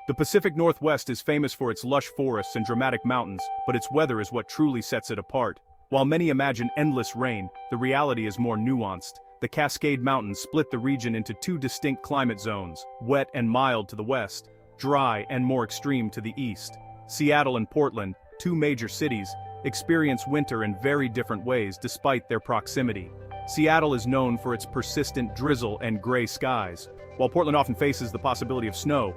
The Pacific Northwest is famous for its lush forests and dramatic mountains, but its weather is what truly sets it apart. While many imagine endless rain, the reality is more nuanced. The Cascade Mountains split the region into two distinct climate zones, wet and mild to the west, dry and more extreme to the east. Seattle and Portland, two major cities, experience winter in very different ways despite their proximity. Seattle is known for its persistent drizzle and gray skies, while Portland often faces the possibility of snow.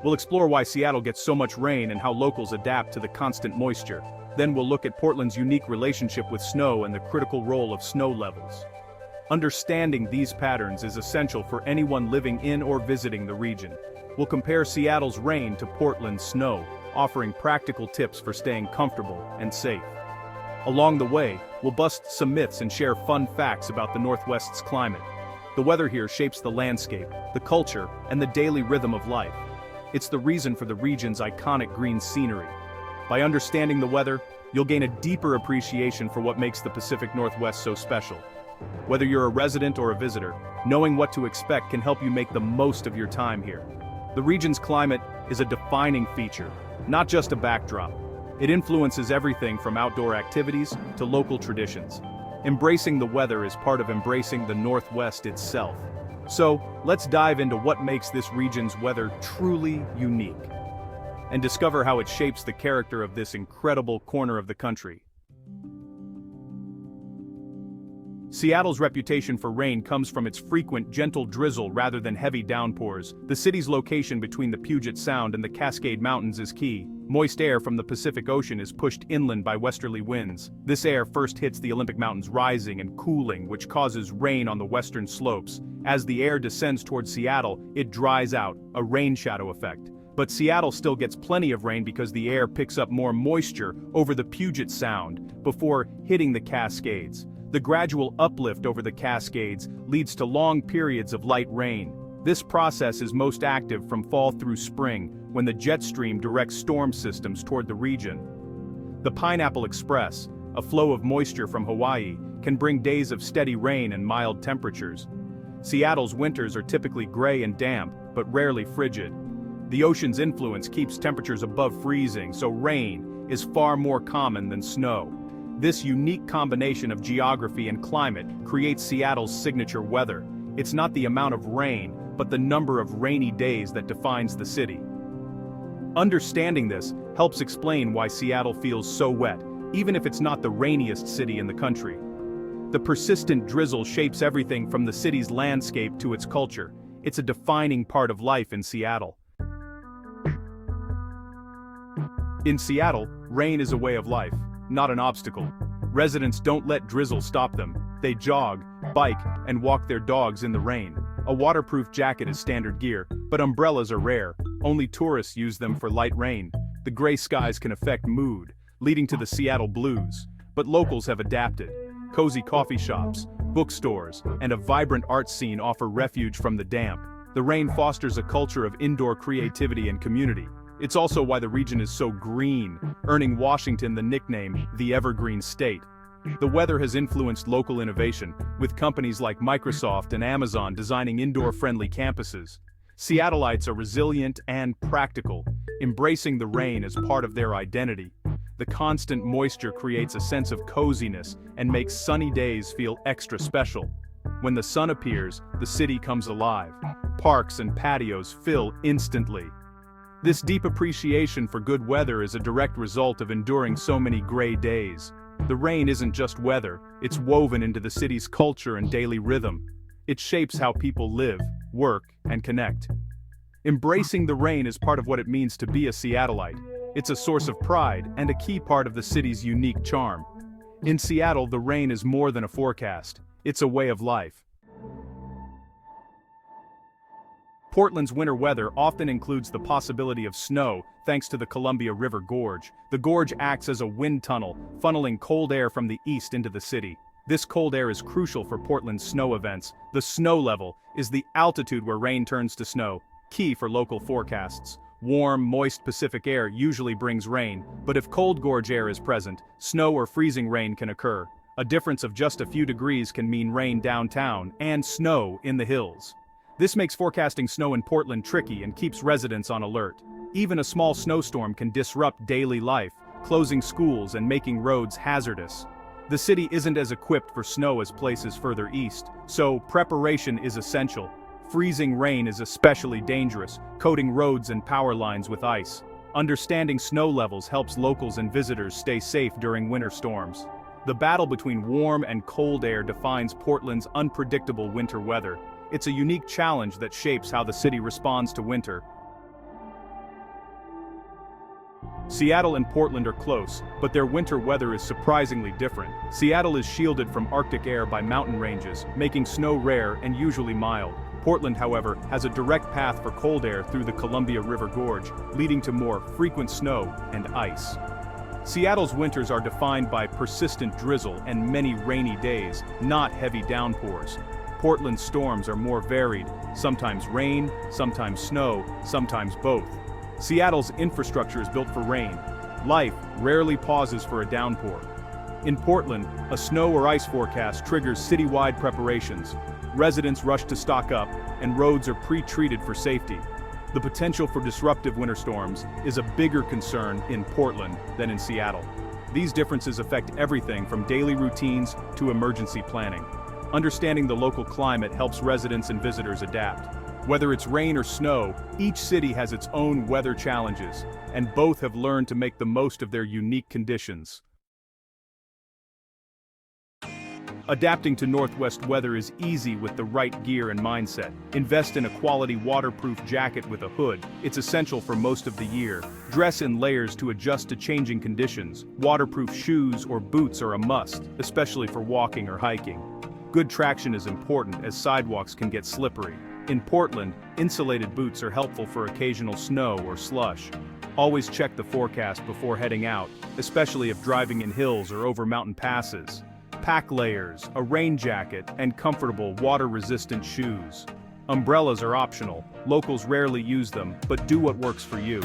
We'll explore why Seattle gets so much rain and how locals adapt to the constant moisture. Then we'll look at Portland's unique relationship with snow and the critical role of snow levels. Understanding these patterns is essential for anyone living in or visiting the region. We'll compare Seattle's rain to Portland's snow, offering practical tips for staying comfortable and safe. Along the way, we'll bust some myths and share fun facts about the Northwest's climate. The weather here shapes the landscape, the culture, and the daily rhythm of life. It's the reason for the region's iconic green scenery. By understanding the weather, you'll gain a deeper appreciation for what makes the Pacific Northwest so special. Whether you're a resident or a visitor, knowing what to expect can help you make the most of your time here. The region's climate is a defining feature, not just a backdrop. It influences everything from outdoor activities to local traditions. Embracing the weather is part of embracing the Northwest itself. So, let's dive into what makes this region's weather truly unique, and discover how it shapes the character of this incredible corner of the country. Seattle's reputation for rain comes from its frequent gentle drizzle rather than heavy downpours. The city's location between the Puget Sound and the Cascade Mountains is key. Moist air from the Pacific Ocean is pushed inland by westerly winds. This air first hits the Olympic Mountains rising and cooling, which causes rain on the western slopes. As the air descends towards Seattle, it dries out, a rain shadow effect. But Seattle still gets plenty of rain because the air picks up more moisture over the Puget Sound before hitting the Cascades. The gradual uplift over the Cascades leads to long periods of light rain. This process is most active from fall through spring, when the jet stream directs storm systems toward the region. The Pineapple Express, a flow of moisture from Hawaii, can bring days of steady rain and mild temperatures. Seattle's winters are typically gray and damp, but rarely frigid. The ocean's influence keeps temperatures above freezing, so rain is far more common than snow. This unique combination of geography and climate creates Seattle's signature weather. It's not the amount of rain, but the number of rainy days that defines the city. Understanding this helps explain why Seattle feels so wet, even if it's not the rainiest city in the country. The persistent drizzle shapes everything from the city's landscape to its culture. It's a defining part of life in Seattle. In Seattle, rain is a way of life, not an obstacle. Residents don't let drizzle stop them. They jog, bike, and walk their dogs in the rain. A waterproof jacket is standard gear, but umbrellas are rare. Only tourists use them for light rain. The gray skies can affect mood, leading to the Seattle blues. But locals have adapted. Cozy coffee shops, bookstores, and a vibrant art scene offer refuge from the damp. The rain fosters a culture of indoor creativity and community. It's also why the region is so green, earning Washington the nickname, the Evergreen State. The weather has influenced local innovation, with companies like Microsoft and Amazon designing indoor-friendly campuses. Seattleites are resilient and practical, embracing the rain as part of their identity. The constant moisture creates a sense of coziness and makes sunny days feel extra special. When the sun appears, the city comes alive. Parks and patios fill instantly. This deep appreciation for good weather is a direct result of enduring so many gray days. The rain isn't just weather, it's woven into the city's culture and daily rhythm. It shapes how people live, work, and connect. Embracing the rain is part of what it means to be a Seattleite. It's a source of pride and a key part of the city's unique charm. In Seattle, the rain is more than a forecast. It's a way of life. Portland's winter weather often includes the possibility of snow, thanks to the Columbia River Gorge. The gorge acts as a wind tunnel, funneling cold air from the east into the city. This cold air is crucial for Portland's snow events. The snow level is the altitude where rain turns to snow, key for local forecasts. Warm, moist Pacific air usually brings rain, but if cold gorge air is present, snow or freezing rain can occur. A difference of just a few degrees can mean rain downtown and snow in the hills. This makes forecasting snow in Portland tricky and keeps residents on alert. Even a small snowstorm can disrupt daily life, closing schools and making roads hazardous. The city isn't as equipped for snow as places further east, so preparation is essential. Freezing rain is especially dangerous, coating roads and power lines with ice. Understanding snow levels helps locals and visitors stay safe during winter storms. The battle between warm and cold air defines Portland's unpredictable winter weather. It's a unique challenge that shapes how the city responds to winter. Seattle and Portland are close, but their winter weather is surprisingly different. Seattle is shielded from Arctic air by mountain ranges, making snow rare and usually mild. Portland, however, has a direct path for cold air through the Columbia River Gorge, leading to more frequent snow and ice. Seattle's winters are defined by persistent drizzle and many rainy days, not heavy downpours. Portland's storms are more varied, sometimes rain, sometimes snow, sometimes both. Seattle's infrastructure is built for rain. Life rarely pauses for a downpour. In Portland, a snow or ice forecast triggers citywide preparations. Residents rush to stock up, and roads are pre-treated for safety. The potential for disruptive winter storms is a bigger concern in Portland than in Seattle. These differences affect everything from daily routines to emergency planning. Understanding the local climate helps residents and visitors adapt. Whether it's rain or snow, each city has its own weather challenges, and both have learned to make the most of their unique conditions. Adapting to Northwest weather is easy with the right gear and mindset. Invest in a quality waterproof jacket with a hood. It's essential for most of the year. Dress in layers to adjust to changing conditions. Waterproof shoes or boots are a must, especially for walking or hiking. Good traction is important as sidewalks can get slippery. In Portland, insulated boots are helpful for occasional snow or slush. Always check the forecast before heading out, especially if driving in hills or over mountain passes. Pack layers, a rain jacket, and comfortable water-resistant shoes. Umbrellas are optional. Locals rarely use them, but do what works for you.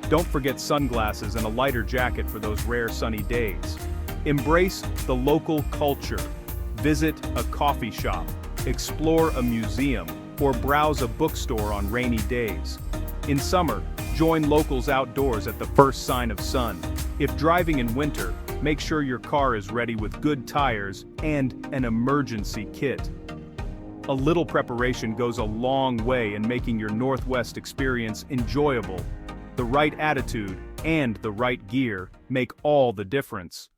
Don't forget sunglasses and a lighter jacket for those rare sunny days. Embrace the local culture. Visit a coffee shop, explore a museum, or browse a bookstore on rainy days. In summer, join locals outdoors at the first sign of sun. If driving in winter, make sure your car is ready with good tires and an emergency kit. A little preparation goes a long way in making your Northwest experience enjoyable. The right attitude and the right gear make all the difference.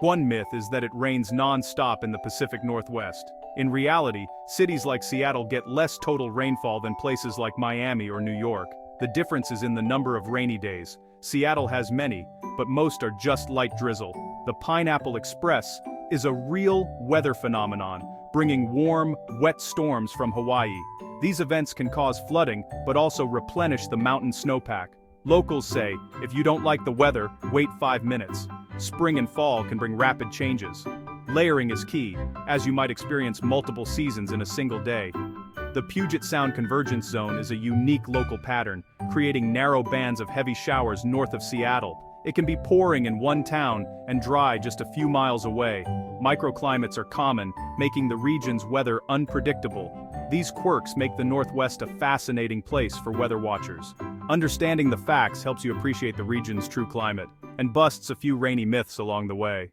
One myth is that it rains non-stop in the Pacific Northwest. In reality, cities like Seattle get less total rainfall than places like Miami or New York. The difference is in the number of rainy days. Seattle has many, but most are just light drizzle. The Pineapple Express is a real weather phenomenon, bringing warm, wet storms from Hawaii. These events can cause flooding, but also replenish the mountain snowpack. Locals say, if you don't like the weather, wait 5 minutes. Spring and fall can bring rapid changes. Layering is key, as you might experience multiple seasons in a single day. The Puget Sound Convergence Zone is a unique local pattern, creating narrow bands of heavy showers north of Seattle. It can be pouring in one town and dry just a few miles away. Microclimates are common, making the region's weather unpredictable. These quirks make the Northwest a fascinating place for weather watchers. Understanding the facts helps you appreciate the region's true climate, and busts a few rainy myths along the way.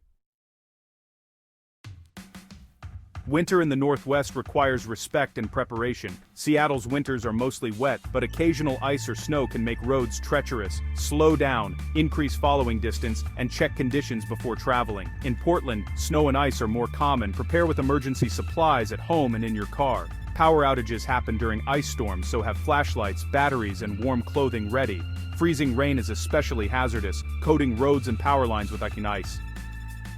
Winter in the Northwest requires respect and preparation. Seattle's winters are mostly wet, but occasional ice or snow can make roads treacherous. Slow down, increase following distance, and check conditions before traveling. In Portland, snow and ice are more common. Prepare with emergency supplies at home and in your car. Power outages happen during ice storms, so have flashlights, batteries, and warm clothing ready. Freezing rain is especially hazardous, coating roads and power lines with ice.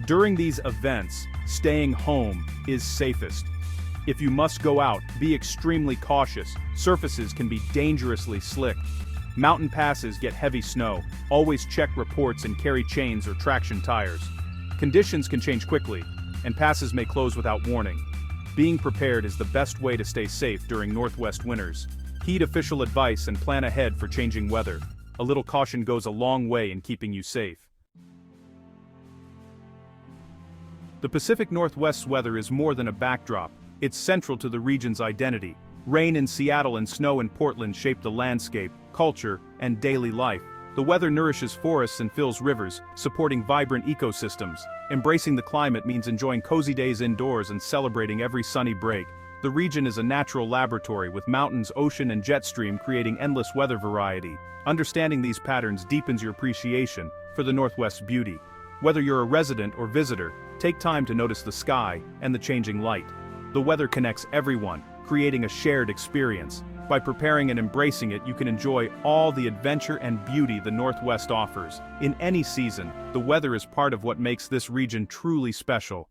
During these events, staying home is safest. If you must go out, be extremely cautious. Surfaces can be dangerously slick. Mountain passes get heavy snow. Always check reports and carry chains or traction tires. Conditions can change quickly, and passes may close without warning. Being prepared is the best way to stay safe during Northwest winters. Heed official advice and plan ahead for changing weather. A little caution goes a long way in keeping you safe. The Pacific Northwest's weather is more than a backdrop. It's central to the region's identity. Rain in Seattle and snow in Portland shape the landscape, culture, and daily life. The weather nourishes forests and fills rivers, supporting vibrant ecosystems. Embracing the climate means enjoying cozy days indoors and celebrating every sunny break. The region is a natural laboratory with mountains, ocean, and jet stream creating endless weather variety. Understanding these patterns deepens your appreciation for the Northwest's beauty. Whether you're a resident or visitor, take time to notice the sky and the changing light. The weather connects everyone, creating a shared experience. By preparing and embracing it, you can enjoy all the adventure and beauty the Northwest offers. In any season, the weather is part of what makes this region truly special.